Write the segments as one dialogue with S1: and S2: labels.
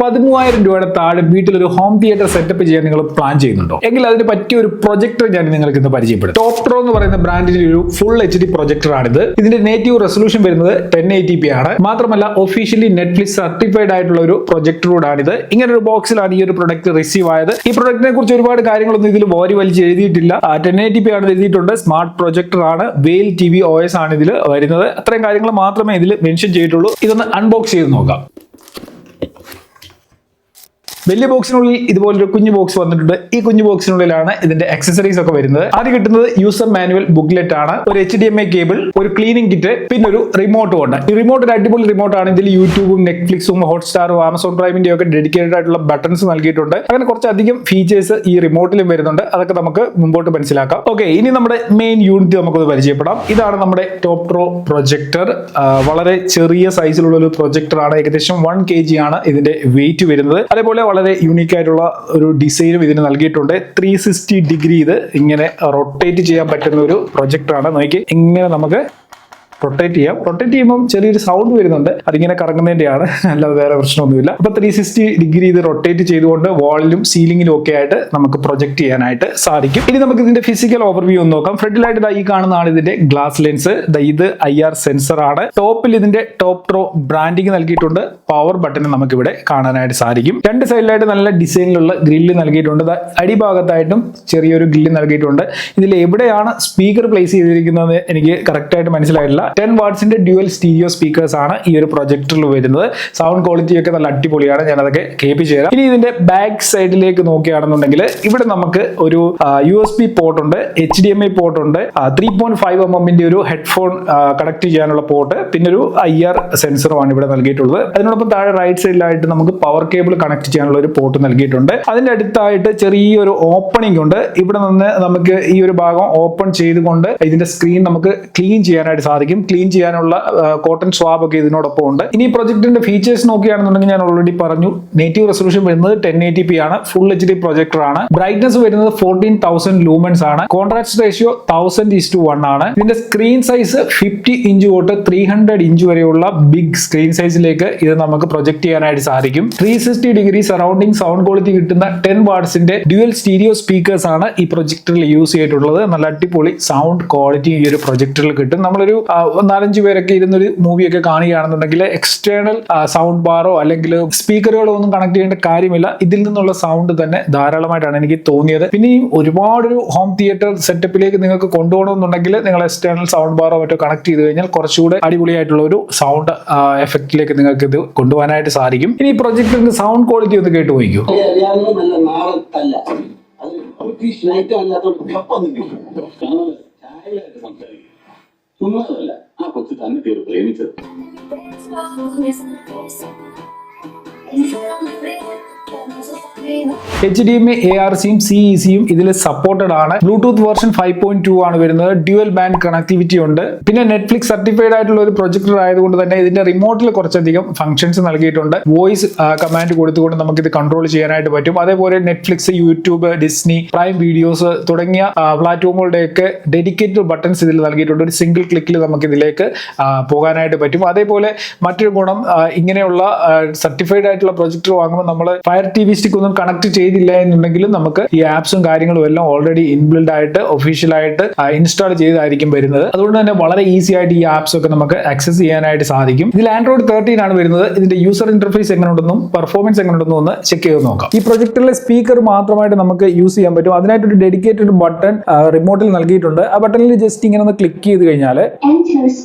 S1: 13,000 രൂപയുടെ താഴെ വീട്ടിലൊരു ഹോം തിയേറ്റർ സെറ്റപ്പ് ചെയ്യാൻ നിങ്ങൾ പ്ലാൻ ചെയ്യുന്നുണ്ടോ എങ്കിൽ അതിന് പറ്റിയ ഒരു പ്രൊജക്ടർ ഞാൻ നിങ്ങൾക്ക് ഇന്ന് പരിചയപ്പെടും. ടോപ്ട്രോ എന്ന് പറയുന്ന ബ്രാൻഡിന്റെ ഒരു ഫുൾ HD പ്രൊജക്ടർ ആണിത്. ഇതിന്റെ നേറ്റീവ് റെസൊല്യൂഷൻ വരുന്നത് 1080p ആണ്. മാത്രമല്ല ഒഫീഷ്യലി നെറ്റ്ഫ്ലിക്സ് സർട്ടിഫൈഡ് ആയിട്ടുള്ള ഒരു പ്രൊജക്ടർ കൂടാണിത്. ഇങ്ങനെ ഒരു ബോക്സിലാണ് ഈ ഒരു പ്രൊഡക്റ്റ് റിസീവ് ആയത്. ഈ പ്രൊഡക്റ്റിനെ കുറിച്ച് ഒരുപാട് കാര്യങ്ങളൊന്നും ഇതിൽ വാരി വലിച്ച് എഴുതിയിട്ടില്ല. 1080p ആണ് എഴുതിയിട്ടുണ്ട്. സ്മാർട്ട് പ്രൊജക്ടർ ആണ്. വെയിൽ TV OS ആണ് ഇതിൽ വരുന്നത്. അത്രയും കാര്യങ്ങൾ മാത്രമേ ഇതിൽ മെൻഷൻ ചെയ്തിട്ടുള്ളൂ. ഇതൊന്ന് അൺബോക്സ് ചെയ്ത് നോക്കാം. വലിയ ബോക്സിനുള്ളിൽ ഇതുപോലൊരു കുഞ്ഞു ബോക്സ് വന്നിട്ടുണ്ട്. ഈ കുഞ്ഞു ബോക്സിനുള്ളിലാണ് ഇതിന്റെ ആക്സസറീസ് ഒക്കെ വരുന്നത്. ആദ്യം കിട്ടുന്നത് യൂസർ മാനുവൽ ബുക്ക്ലെറ്റ് ആണ്, ഒരു HDMI കേബിൾ, ഒരു ക്ലീനിങ് കിറ്റ്, പിന്നെ ഒരു റിമോട്ട് ഉണ്ട്. ഈ റിമോട്ട് ഒരു അടിപൊളി റിമോട്ട് ആണ്. ഇതിൽ യൂട്യൂബും നെറ്റ്ഫ്ലിക്സും ഹോട്ട്സ്റ്റാറും ആമസോൺ പ്രൈമിന്റെ ഒക്കെ ഡെഡിക്കേറ്റഡ് ആയിട്ടുള്ള ബട്ടൺസ് നൽകിയിട്ടുണ്ട്. അങ്ങനെ കുറച്ചധികം ഫീച്ചേഴ്സ് ഈ റിമോട്ടിലും വരുന്നുണ്ട്. അതൊക്കെ നമുക്ക് മുമ്പോട്ട് മനസ്സിലാക്കാം. ഓക്കെ, ഇനി നമ്മുടെ മെയിൻ യൂണിറ്റ് നമുക്കൊന്ന് പരിചയപ്പെടാം. ഇതാണ് നമ്മുടെ ടോപ്ട്രോ പ്രൊജക്ടർ. വളരെ ചെറിയ സൈസിലുള്ള ഒരു പ്രൊജക്ടർ ആണ്. ഏകദേശം 1 kg ആണ് ഇതിന്റെ വെയിറ്റ് വരുന്നത്. അതേപോലെ വളരെ യൂണിക് ആയിട്ടുള്ള ഒരു ഡിസൈനും ഇതിന് നൽകിയിട്ടുണ്ട്. 360 ഡിഗ്രി ഇത് ഇങ്ങനെ റൊട്ടേറ്റ് ചെയ്യാൻ പറ്റുന്ന ഒരു പ്രൊജക്ടർ ആണ്. നോക്കി ഇങ്ങനെ നമുക്ക് റൊട്ടേറ്റ് ചെയ്യാം. റൊട്ടേറ്റ് ചെയ്യുമ്പോൾ ചെറിയൊരു സൗണ്ട് വരുന്നുണ്ട്. അതിങ്ങനെ കറങ്ങുന്നതിന്റെയാണ്, അല്ലാതെ വേറെ പ്രശ്നമൊന്നുമില്ല. അപ്പൊ 360 ഡിഗ്രി ഇത് റൊട്ടേറ്റ് ചെയ്തുകൊണ്ട് വാളിലും സീലിംഗിലും ഒക്കെ ആയിട്ട് നമുക്ക് പ്രൊജക്ട് ചെയ്യാനായിട്ട് സാധിക്കും. ഇനി നമുക്ക് ഇതിന്റെ ഫിസിക്കൽ ഓവർവ്യൂ ഒന്ന് നോക്കാം. ഫ്രണ്ടിലായിട്ട് ഈ കാണുന്നതാണ് ഇതിന്റെ ഗ്ലാസ് ലെൻസ്. ഇത് IR സെൻസർ ആണ്. ടോപ്പിൽ ഇതിന്റെ ടോപ്ട്രോ ബ്രാൻഡിങ് നൽകിയിട്ടുണ്ട്. പവർ ബട്ടൺ നമുക്ക് ഇവിടെ കാണാനായിട്ട് സാധിക്കും. രണ്ട് സൈഡിലായിട്ട് നല്ല ഡിസൈനിലുള്ള ഗ്രില്ല് നൽകിയിട്ടുണ്ട്. അടിഭാഗത്തായിട്ടും ചെറിയൊരു ഗ്രില്ല് നൽകിയിട്ടുണ്ട്. ഇതിൽ എവിടെയാണ് സ്പീക്കർ പ്ലേസ് ചെയ്തിരിക്കുന്നത് എനിക്ക് കറക്റ്റ് ആയിട്ട് മനസ്സിലായിട്ടില്ല. 10 വാട്ട്സിന്റെ ഡ്യുവൽ സ്റ്റീരിയോ സ്പീക്കേഴ്സ് ആണ് ഈ ഒരു പ്രൊജക്ടറിൽ വരുന്നത്. സൗണ്ട് ക്വാളിറ്റി ഒക്കെ നല്ല അടിപൊളിയാണ്. ഞാൻ അതൊക്കെ കേൾപ്പിച്ചു തരാം. ഇനി ഇതിന്റെ ബാക്ക് സൈഡിലേക്ക് നോക്കുകയാണെന്നുണ്ടെങ്കിൽ ഇവിടെ നമുക്ക് ഒരു USB പോർട്ട് ഉണ്ട്, HDMI പോർട്ട് ഉണ്ട്, 3.5 mm ഒരു ഹെഡ്ഫോൺ കണക്ട് ചെയ്യാനുള്ള പോർട്ട്, പിന്നെ ഒരു IR സെൻസറുമാണ് ഇവിടെ നൽകിയിട്ടുള്ളത്. അതിനോടൊപ്പം താഴെ റൈറ്റ് സൈഡിലായിട്ട് നമുക്ക് പവർ കേബിൾ കണക്ട് ചെയ്യാനുള്ള ഒരു പോർട്ട് നൽകിയിട്ടുണ്ട്. അതിന്റെ അടുത്തായിട്ട് ചെറിയൊരു ഓപ്പണിംഗ് ഉണ്ട്. ഇവിടെ നിന്ന് നമുക്ക് ഈ ഒരു ഭാഗം ഓപ്പൺ ചെയ്തുകൊണ്ട് ഇതിന്റെ സ്ക്രീൻ നമുക്ക് ക്ലീൻ ചെയ്യാനായിട്ട് സാധിക്കും. ക്ലീൻ ചെയ്യാനുള്ള കോട്ടൺ സ്വാബ് ഒക്കെ ഇതിനോടൊപ്പം ഉണ്ട്. ഇനി പ്രൊജക്ടിന്റെ ഫീച്ചേഴ്സ് നോക്കുകയാണെന്നുണ്ടെങ്കിൽ ഞാൻ ഓൾറെഡി പറഞ്ഞു, നേറ്റീവ് റെസൊല്യൂഷൻ വരുന്നത് 1080p ആണ്. ഫുൾ HD പ്രൊജക്ടർ ആണ്. ബ്രൈറ്റ്നസ് വരുന്നത് 14,000 ലൂമൻസ് ആണ്. കോൺട്രാസ്റ്റ് റേഷ്യോ 1000:1 ആണ്. ഇതിന്റെ സ്ക്രീൻ സൈസ് 50 ഇഞ്ച് തൊട്ട് 300 ഇഞ്ച് വരെയുള്ള ബിഗ് സ്ക്രീൻ സൈസിലേക്ക് ഇത് നമുക്ക് പ്രൊജക്ട് ചെയ്യാനായിട്ട് സാധിക്കും. 360 ഡിഗ്രി സറൗണ്ടിങ് സൗണ്ട് ക്വാളിറ്റി കിട്ടുന്ന 10 വാട്ട്സിന്റെ ഡ്യുവൽ സ്റ്റീരിയോ സ്പീക്കേഴ്സ് ആണ് ഈ പ്രൊജക്ടറിൽ യൂസ് ചെയ്തിട്ടുള്ളത്. നല്ല അടിപൊളി സൗണ്ട് ക്വാളിറ്റി ഈ ഒരു പ്രൊജക്ടറിൽ കിട്ടും. നമ്മളൊരു 4-5 പേരൊക്കെ ഇരുന്നൊരു മൂവിയൊക്കെ കാണുകയാണെന്നുണ്ടെങ്കിൽ എക്സ്റ്റേണൽ സൗണ്ട് ബാറോ അല്ലെങ്കിൽ സ്പീക്കറുകളോ ഒന്നും കണക്ട് ചെയ്യേണ്ട കാര്യമില്ല. ഇതിൽ നിന്നുള്ള സൗണ്ട് തന്നെ ധാരാളമായിട്ടാണ് എനിക്ക് തോന്നിയത്. പിന്നെയും ഒരുപാടൊരു ഹോം തിയേറ്റർ സെറ്റപ്പിലേക്ക് നിങ്ങൾക്ക് കൊണ്ടുപോകണമെന്നുണ്ടെങ്കിൽ നിങ്ങൾ എക്സ്റ്റേണൽ സൗണ്ട് ബാറോ മറ്റോ കണക്ട് ചെയ്ത് കഴിഞ്ഞാൽ കുറച്ചുകൂടെ അടിപൊളിയായിട്ടുള്ള ഒരു സൗണ്ട് എഫക്റ്റിലേക്ക് നിങ്ങൾക്ക് ഇത് കൊണ്ടുപോകാനായിട്ട് സാധിക്കും. ഇനി ഈ പ്രൊജക്ടറിന്റെ സൗണ്ട് ക്വാളിറ്റി ഒന്ന് കേട്ട് പോയിക്കോ.
S2: ചുമ്മാതല്ല, ആ കൊച്ചു തന്നെ കയറി പ്രേമിച്ചത്.
S1: HDMI ARCയും CECയും ഇതിൽ സപ്പോർട്ടഡ് ആണ്. ബ്ലൂടൂത്ത് വേർഷൻ 5.2 ആണ് വരുന്നത്. ഡ്യുവൽ ബാൻഡ് കണക്ടിവിറ്റി ഉണ്ട്. പിന്നെ നെറ്റ്ഫ്ലിക്സ് സർട്ടിഫൈഡ് ആയിട്ടുള്ള ഒരു പ്രൊജക്ടർ ആയതുകൊണ്ട് തന്നെ ഇതിന്റെ റിമോട്ടിൽ കുറച്ചധികം ഫംഗ്ഷൻസ് നൽകിയിട്ടുണ്ട്. വോയിസ് കമാൻഡ് കൊടുത്തുകൊണ്ട് നമുക്ക് ഇത് കൺട്രോൾ ചെയ്യാനായിട്ട് പറ്റും. അതേപോലെ Netflix, YouTube, Disney, prime videos തുടങ്ങിയ പ്ലാറ്റ്ഫോമുകളുടെയൊക്കെ ഡെഡിക്കേറ്റഡ് ബട്ടൺസ് ഇതിൽ നൽകിയിട്ടുണ്ട്. ഒരു സിംഗിൾ ക്ലിക്കിൽ നമുക്ക് ഇതിലേക്ക് പോകാനായിട്ട് പറ്റും. അതേപോലെ മറ്റൊരു ഗുണം, ഇങ്ങനെയുള്ള സർട്ടിഫൈഡ് ആയിട്ടുള്ള പ്രൊജക്ടർ വാങ്ങുമ്പോൾ നമ്മൾ ഫയർ TV സ്റ്റിക്ക് ഒന്നും കണക്ട് ചെയ്തില്ല എന്നുണ്ടെങ്കിലും നമുക്ക് ഈ ആപ്സും കാര്യങ്ങളും എല്ലാം ഓൾറെഡി ഇൻബിൽഡ് ആയിട്ട് ഒഫീഷ്യലായിട്ട് ഇൻസ്റ്റാൾ ചെയ്തായിരിക്കും വരുന്നത്. അതുകൊണ്ട് തന്നെ വളരെ ഈസി ആയിട്ട് ഈ ആപ്സ് ഒക്കെ നമുക്ക് ആക്സസ് ചെയ്യാനായിട്ട് സാധിക്കും. ഇതിൽ Android 13 ആണ് വരുന്നത്. ഇതിന്റെ യൂസർ ഇന്റർഫേസ് എങ്ങനെയുണ്ടെന്നും പെർഫോമൻസ് എങ്ങനെയുണ്ടെന്നും ഒന്ന് ചെക്ക് ചെയ്ത് നോക്കാം. ഈ പ്രൊജക്ടറിലെ സ്പീക്കർ മാത്രമായിട്ട് നമുക്ക് യൂസ് ചെയ്യാൻ പറ്റും. അതിനായിട്ടൊരു ഡെഡിക്കേറ്റഡ് ബട്ടൺ റിമോട്ടിൽ നൽകിയിട്ടുണ്ട്. ആ ബട്ടണിൽ ജസ്റ്റ് ഇങ്ങനെ ഒന്ന് ക്ലിക്ക് ചെയ്ത് കഴിഞ്ഞാൽ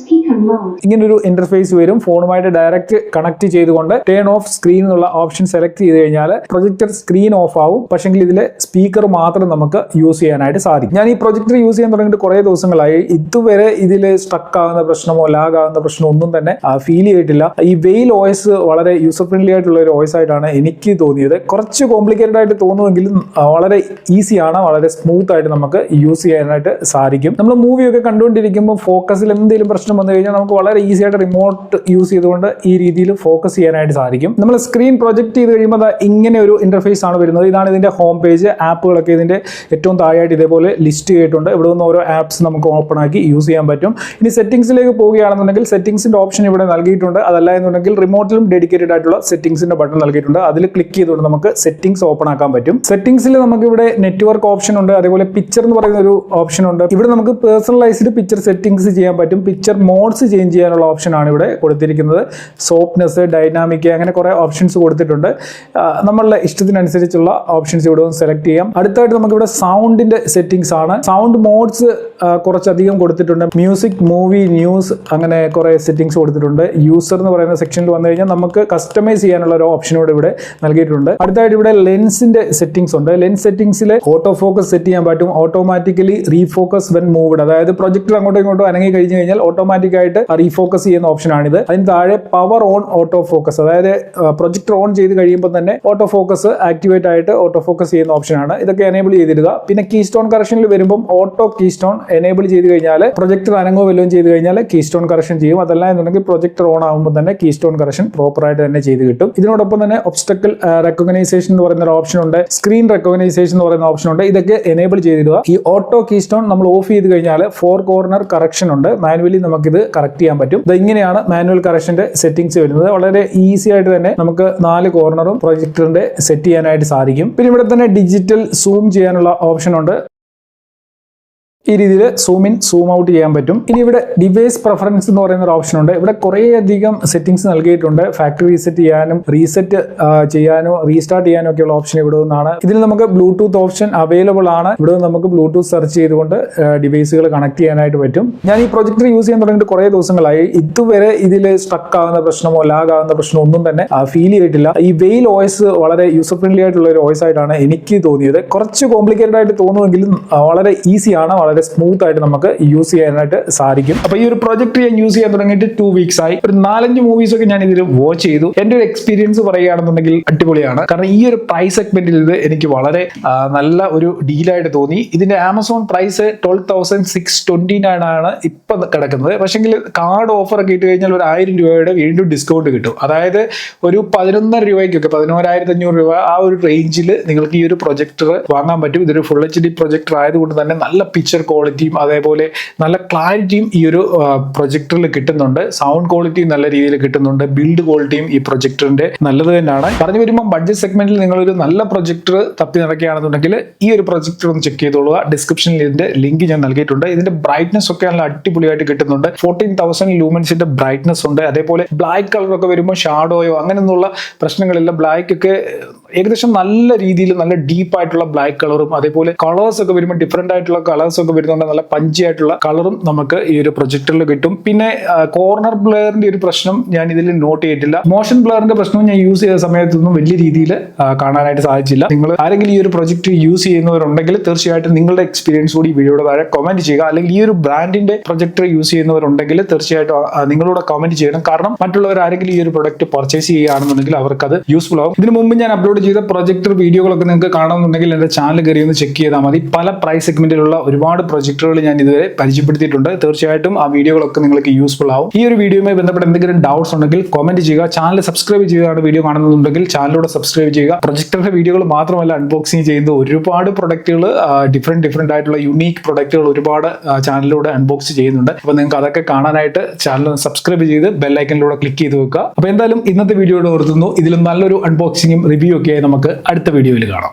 S1: ഇങ്ങനൊരു ഇന്റർഫേസ് വരും. ഫോണുമായിട്ട് ഡയറക്റ്റ് കണക്ട് ചെയ്തുകൊണ്ട് ടേൺ ഓഫ് സ്ക്രീൻ എന്നുള്ള ഓപ്ഷൻ സെലക്ട് ചെയ്ത് കഴിഞ്ഞാൽ പ്രൊജക്ടർ സ്ക്രീൻ ഓഫ് ആവും. പക്ഷെങ്കിൽ ഇതിലെ സ്പീക്കർ മാത്രം നമുക്ക് യൂസ് ചെയ്യാനായിട്ട് സാധിക്കും. ഞാൻ ഈ പ്രൊജക്ടർ യൂസ് ചെയ്യാൻ തുടങ്ങിയിട്ട് കുറേ ദിവസങ്ങളായി. ഇതുവരെ ഇതിൽ സ്ട്രക്ക് ആകുന്ന പ്രശ്നമോ ലാഗ് ആകുന്ന പ്രശ്നമോ ഒന്നും തന്നെ ഫീൽ ചെയ്തിട്ടില്ല. ഈ വെയിൽ OS വളരെ യൂസർ ഫ്രണ്ട്ലി ആയിട്ടുള്ള ഒരു OS ആയിട്ടാണ് എനിക്ക് തോന്നിയത്. കുറച്ച് കോംപ്ലിക്കേറ്റഡ് ആയിട്ട് തോന്നുമെങ്കിലും വളരെ ഈസിയാണ്, വളരെ സ്മൂത്ത് ആയിട്ട് നമുക്ക് യൂസ് ചെയ്യാനായിട്ട് സാധിക്കും. നമ്മൾ മൂവിയൊക്കെ കണ്ടുകൊണ്ടിരിക്കുമ്പോൾ ഫോക്കസിൽ എന്തെങ്കിലും പ്രശ്നം വന്നു കഴിഞ്ഞാൽ നമുക്ക് വളരെ ഈസി ആയിട്ട് റിമോട്ട് യൂസ് ചെയ്തുകൊണ്ട് ഈ രീതിയിൽ ഫോക്കസ് ചെയ്യാനായിട്ട് സാധിക്കും. നമ്മൾ സ്ക്രീൻ പ്രൊജക്ട് ചെയ്ത് കഴിയുമ്പോൾ ഇങ്ങനെ ഒരു ഇന്റർഫേസ് ഇന്റർഫേസ് ആണ് വരുന്നത്. ഇതാണ് ഇതിന്റെ ഹോം പേജ്. ആപ്പുകളൊക്കെ ഇതിന്റെ ഏറ്റവും താഴെയായിട്ട് ഇതേപോലെ ലിസ്റ്റ് ചെയ്തിട്ടുണ്ട്. ഇവിടെ നിന്ന് ഓരോ ആപ്സ് നമുക്ക് ഓപ്പൺ ആക്കി യൂസ് ചെയ്യാൻ പറ്റും. ഇനി സെറ്റിംഗ്സിലേക്ക് പോവുകയാണെന്നുണ്ടെങ്കിൽ സെറ്റിംഗ്സിന്റെ ഓപ്ഷൻ ഇവിടെ നൽകിയിട്ടുണ്ട്. അതല്ല എന്നുണ്ടെങ്കിൽ റിമോട്ടിലും ഡെഡിക്കേറ്റഡ് ആയിട്ടുള്ള സെറ്റിംഗ്സിന്റെ ബട്ടൺ നൽകിയിട്ടുണ്ട്. അതിൽ ക്ലിക്ക് ചെയ്തുകൊണ്ട് നമുക്ക് സെറ്റിംഗ്സ് ഓപ്പൺ ആക്കാൻ പറ്റും. സെറ്റിംഗ്സിൽ നമുക്ക് ഇവിടെ നെറ്റ്വർക്ക് ഓപ്ഷൻ ഉണ്ട്, അതേപോലെ പിക്ചർ എന്ന് പറയുന്ന ഒരു ഓപ്ഷൻ ഉണ്ട്. ഇവിടെ നമുക്ക് പേഴ്സണലൈസ്ഡ് പിക്ചർ സെറ്റിംഗ്സ് ചെയ്യാൻ പറ്റും. പിക്ചർ മോഡ്സ് ചേഞ്ച് ചെയ്യാനുള്ള ഓപ്ഷൻ ആണ് ഇവിടെ കൊടുത്തിരിക്കുന്നത്. സോഫ്റ്റ്നെസ്, ഡൈനാമിക്, അങ്ങനെ കുറെ ഓപ്ഷൻസ് കൊടുത്തിട്ടുണ്ട്. നമ്മളുടെ ഇഷ്ടത്തിനനുസരിച്ചുള്ള ഓപ്ഷൻസ് ഇവിടെ സെലക്ട് ചെയ്യാം. അടുത്തായിട്ട് നമുക്ക് ഇവിടെ സൗണ്ടിന്റെ സെറ്റിംഗ്സ് ആണ്. സൗണ്ട് മോഡ്സ് കുറച്ചധികം കൊടുത്തിട്ടുണ്ട്. മ്യൂസിക്, മൂവി, ന്യൂസ്, അങ്ങനെ കുറെ സെറ്റിംഗ്സ് കൊടുത്തിട്ടുണ്ട്. യൂസർ എന്ന് പറയുന്ന സെക്ഷനിൽ വന്നു കഴിഞ്ഞാൽ നമുക്ക് കസ്റ്റമൈസ് ചെയ്യാനുള്ള ഒരു ഓപ്ഷനോട് ഇവിടെ നൽകിയിട്ടുണ്ട്. അടുത്തായിട്ട് ഇവിടെ ലെൻസിന്റെ സെറ്റിംഗ്സ് ഉണ്ട്. ലെൻസ് സെറ്റിംഗ്സിൽ ഓട്ടോ ഫോക്കസ് സെറ്റ് ചെയ്യാൻ പറ്റും. ഓട്ടോമാറ്റിക്കലി റീഫോക്കസ് വെൻ മൂവ്ഡ്, അതായത് പ്രൊജക്ടർ അങ്ങോട്ടും ഇങ്ങോട്ടും അനങ്ങി കഴിഞ്ഞു കഴിഞ്ഞാൽ ഓട്ടോമാറ്റിക് ആയിട്ട് റീഫോക്കസ് ചെയ്യുന്ന ഓപ്ഷനാണിത്. അതിന് താഴെ പവർ ഓൺ ഓട്ടോ ഫോക്കസ്, അതായത് പ്രൊജക്ടർ ഓൺ ചെയ്ത് കഴിയുമ്പോൾ തന്നെ ഓട്ടോ ഫോക്കസ് ആക്ടിവേറ്റ് ആയിട്ട് ഓട്ടോ ഫോക്കസ് ചെയ്യുന്ന ഓപ്ഷനാണ്. ഇതൊക്കെ എനേബിൾ ചെയ്തിടുക. പിന്നെ കീ സ്റ്റോൺ കറക്ഷനിൽ വരുമ്പോൾ ഓട്ടോ കീ സ്റ്റോൺ എനേബിൾ ചെയ്ത് കഴിഞ്ഞാൽ പ്രൊജക്ടർ അനങ്ങോ വല്ലതും ചെയ്ത് കഴിഞ്ഞാൽ കീ സ്റ്റോൺ കറക്ഷൻ ചെയ്യും. അതല്ല എന്നുണ്ടെങ്കിൽ പ്രൊജക്ടർ ഓൺ ആകുമ്പോൾ തന്നെ കീ സ്റ്റോൺ കറക്ഷൻ പ്രോപ്പർ ആയിട്ട് തന്നെ ചെയ്ത് കിട്ടും. ഇതിനോടൊപ്പം തന്നെ ഒബ്സ്റ്റക്കിൾ റെക്കഗ്നൈസേഷൻ എന്ന് പറയുന്ന ഒരു ഓപ്ഷൻ ഉണ്ട്. സ്ക്രീൻ റെക്കഗ്നൈസേഷൻ എന്ന് പറയുന്ന ഓപ്ഷൻ ഉണ്ട്. ഇതൊക്കെ എനേബിൾ ചെയ്തിടുക. ഈ ഓട്ടോ കീ സ്റ്റോൺ നമ്മൾ ഓഫ് ചെയ്ത് കഴിഞ്ഞാൽ 4 കോർണർ കറക്ഷൻ ഉണ്ട്. മാനുവലി നമുക്കിത് കറക്റ്റ് ചെയ്യാൻ പറ്റും. ഇങ്ങനെയാണ് മാനുവൽ കറക്ഷന്റെ സെറ്റിംഗ്സ് വരുന്നത്. വളരെ ഈസി ആയിട്ട് തന്നെ നമുക്ക് 4 കോർണറും പ്രൊജക്ടറിന്റെ സെറ്റ് ചെയ്യാനായിട്ട് സാധിക്കും. പിന്നെ ഇവിടെ തന്നെ ഡിജിറ്റൽ സൂം ചെയ്യാനുള്ള ഓപ്ഷൻ ഉണ്ട്. ഈ രീതിയിൽ സൂം ഇൻ, സൂം ഔട്ട് ചെയ്യാൻ പറ്റും. ഇനി ഇവിടെ ഡിവൈസ് പ്രിഫറൻസ് എന്ന് പറയുന്ന ഒരു ഓപ്ഷൻ ഉണ്ട്. ഇവിടെ കുറേയധികം സെറ്റിംഗ്സ് നൽകിയിട്ടുണ്ട്. ഫാക്ടറി റീസെറ്റ് ചെയ്യാനും റീസെറ്റ് ചെയ്യാനോ റീസ്റ്റാർട്ട് ചെയ്യാനോ ഒക്കെയുള്ള ഓപ്ഷൻ ഇവിടെ നിന്നാണ്. ഇതിൽ നമുക്ക് ബ്ലൂടൂത്ത് ഓപ്ഷൻ അവൈലബിൾ ആണ്. ഇവിടെ നമുക്ക് ബ്ലൂടൂത്ത് സെർച്ച് ചെയ്തുകൊണ്ട് ഡിവൈസുകൾ കണക്ട് ചെയ്യാനായിട്ട് പറ്റും. ഞാൻ ഈ പ്രൊജക്ടർ യൂസ് ചെയ്യാൻ തുടങ്ങിയിട്ട് കുറേ ദിവസങ്ങളായി. ഇതുവരെ ഇതിൽ സ്ട്രക്ക് ആകുന്ന പ്രശ്നമോ ലാഗ് ആകുന്ന പ്രശ്നമോ ഒന്നും തന്നെ ഫീൽ ചെയ്തിട്ടില്ല. ഈ വെയിൽ ഓയിസ് വളരെ യൂസർ ഫ്രണ്ട്ലി ആയിട്ടുള്ള ഒരു ഓയിസ് ആയിട്ടാണ് എനിക്ക് തോന്നിയത്. കുറച്ച് കോംപ്ലിക്കേറ്റഡ് ആയിട്ട് തോന്നുമെങ്കിലും വളരെ ഈസിയാണ്, വളരെ സ്മൂത്ത് ആയിട്ട് നമുക്ക് യൂസ് ചെയ്യാനായിട്ട് സാധിക്കും. അപ്പൊ ഈ ഒരു പ്രൊജക്ട് ഞാൻ യൂസ് ചെയ്യാൻ തുടങ്ങിയിട്ട് 2 വീക്സ് ആയി. ഒരു 4-5 മൂവീസ് ഒക്കെ ഞാൻ ഇതിൽ വാച്ച് ചെയ്തു. എന്റെ ഒരു എക്സ്പീരിയൻസ് പറയുകയാണെന്നുണ്ടെങ്കിൽ അടിപൊളിയാണ്. കാരണം ഈ ഒരു പ്രൈസ് സെഗ്മെന്റിൽ ഇത് എനിക്ക് വളരെ നല്ല ഒരു ഡീലായിട്ട് തോന്നി. ഇതിന്റെ ആമസോൺ പ്രൈസ് 12,629 ആണ് ഇപ്പൊ കിടക്കുന്നത്. പക്ഷെങ്കിൽ കാർഡ് ഓഫർ ഒക്കെ ഇട്ട് കഴിഞ്ഞാൽ ഒരു 1000 രൂപയുടെ വീണ്ടും ഡിസ്കൗണ്ട് കിട്ടും. അതായത് ഒരു 11,500 രൂപയ്ക്കൊക്കെ 11,500 രൂപ ആ ഒരു റേഞ്ചിൽ നിങ്ങൾക്ക് ഈ ഒരു പ്രൊജക്ടർ വാങ്ങാൻ പറ്റും. ഇതൊരു ഫുൾ HD പ്രൊജക്ടർ ആയതുകൊണ്ട് തന്നെ നല്ല പിക്ചർ ക്വാളിറ്റിയും അതേപോലെ നല്ല ക്ലാരിറ്റിയും ഈ ഒരു പ്രൊജക്ടറിൽ കിട്ടുന്നുണ്ട്. സൗണ്ട് ക്വാളിറ്റി നല്ല രീതിയിൽ കിട്ടുന്നുണ്ട്. ബിൽഡ് ക്വാളിറ്റിയും ഈ പ്രൊജക്ടറിന്റെ നല്ലത് തന്നെയാണ്. പറഞ്ഞു വരുമ്പോൾ ബഡ്ജറ്റ് സെഗ്മെന്റിൽ നിങ്ങളൊരു നല്ല പ്രൊജക്ടർ തപ്പി നടക്കുകയാണെന്നുണ്ടെങ്കിൽ ഈ ഒരു പ്രൊജക്ടർ ഒന്ന് ചെക്ക് ചെയ്തോളുക. ഡിസ്ക്രിപ്ഷനിൽ ഇതിന്റെ ലിങ്ക് ഞാൻ നൽകിയിട്ടുണ്ട്. ഇതിന്റെ ബ്രൈറ്റ്നസ് ഒക്കെ നല്ല അടിപൊളിയായിട്ട് കിട്ടുന്നുണ്ട്. 14,000 ലൂമൻസിന്റെ ബ്രൈറ്റ്നസ് ഉണ്ട്. അതേപോലെ ബ്ലാക്ക് കളറൊക്കെ വരുമ്പോൾ ഷാഡോയോ അങ്ങനെയൊന്നുള്ള പ്രശ്നങ്ങളില്ല. ബ്ലാക്ക് ഒക്കെ ഏകദേശം നല്ല രീതിയിൽ നല്ല ഡീപ്പ് ആയിട്ടുള്ള ബ്ലാക്ക് കളറും അതേപോലെ കളേഴ്സ് ഒക്കെ വരുമ്പോൾ ഡിഫറെന്റ് ആയിട്ടുള്ള കളേഴ്സ് ഒക്കെ വരുന്നുണ്ട്. നല്ല പഞ്ചി ആയിട്ടുള്ള കളറും നമുക്ക് ഈ ഒരു പ്രൊജക്ടറിൽ കിട്ടും. പിന്നെ കോർണർ ബ്ലെയറിന്റെ ഒരു പ്രശ്നം ഞാൻ ഇതിൽ നോട്ട് ചെയ്തിട്ടില്ല. മോഷൻ ബ്ലെയറിന്റെ പ്രശ്നവും ഞാൻ യൂസ് ചെയ്ത സമയത്തൊന്നും വലിയ രീതിയിൽ കാണാനായിട്ട് സാധിച്ചില്ല. നിങ്ങൾ ആരെങ്കിലും ഈ ഒരു പ്രൊജക്ട് യൂസ് ചെയ്യുന്നവരുണ്ടെങ്കിൽ തീർച്ചയായിട്ടും നിങ്ങളുടെ എക്സ്പീരിയൻസ് കൂടി വീഡിയോയുടെ താഴെ കമന്റ് ചെയ്യുക. അല്ലെങ്കിൽ ഈ ഒരു ബ്രാൻഡിന്റെ പ്രൊജക്ടർ യൂസ് ചെയ്യുന്നവരുണ്ടെങ്കിൽ തീർച്ചയായിട്ടും നിങ്ങളോട് കമന്റ് ചെയ്യണം. കാരണം മറ്റുള്ളവർ ആരെങ്കിലും ഈ ഒരു പ്രൊഡക്റ്റ് പർച്ചേസ് ചെയ്യുകയാണെന്നുണ്ടെങ്കിൽ അവർക്ക് അത് യൂസ്ഫുൾ ആവും. ഇതിനു മുമ്പ് ഞാൻ അപ്ലോഡ് ചെയ്ത പ്രൊജക്ടർ വീഡിയോകളൊക്കെ നിങ്ങൾക്ക് കാണണമെന്നുണ്ടെങ്കിൽ എന്റെ ചാനൽ കയറി ഒന്ന് ചെക്ക് ചെയ്താൽ മതി. പല പ്രൈസ് സെഗ്മെന്റിലുള്ള ഒരുപാട് പ്രൊജക്ടറുകൾ ഞാൻ ഇതുവരെ പരിചയപ്പെടുത്തിയിട്ടുണ്ട്. തീർച്ചയായിട്ടും ആ വീഡിയോകളൊക്കെ നിങ്ങൾക്ക് യൂസ്ഫുൾ ആവും. ഈ ഒരു വീഡിയോയുമായി ബന്ധപ്പെട്ട് എന്തെങ്കിലും ഡൗട്ട്സ് ഉണ്ടെങ്കിൽ കമന്റ് ചെയ്യുക. ചാനൽ സബ്സ്ക്രൈബ് ചെയ്താണ് വീഡിയോ കാണുന്നുണ്ടെങ്കിൽ ചാനലിലൂടെ സബ്സ്ക്രൈബ് ചെയ്യുക. പ്രൊജക്ടറിന്റെ വീഡിയോകൾ മാത്രമല്ല അൺബോക്സിംഗ് ചെയ്യുന്ന ഒരുപാട് പ്രൊഡക്റ്റുകൾ ഡിഫറെന്റ് ആയിട്ടുള്ള യുണീക്ക് പ്രൊഡക്റ്റുകൾ ഒരുപാട് ചാനലിലൂടെ അൺബോക്സ് ചെയ്യുന്നുണ്ട്. അപ്പൊ നിങ്ങൾക്ക് അതൊക്കെ കാണാനായിട്ട് ചാനൽ സബ്സ്ക്രൈബ് ചെയ്ത് ബെല്ലൈക്കനിലൂടെ ക്ലിക്ക് ചെയ്ത് വെക്കുക. അപ്പൊ എന്തായാലും ഇന്നത്തെ വീഡിയോയുടെ നിർത്തുന്നു. ഇതിലും നല്ലൊരു അൺബോക്സിംഗും റിവ്യൂ ഒക്കെ നമുക്ക് അടുത്ത വീഡിയോയിൽ കാണാം.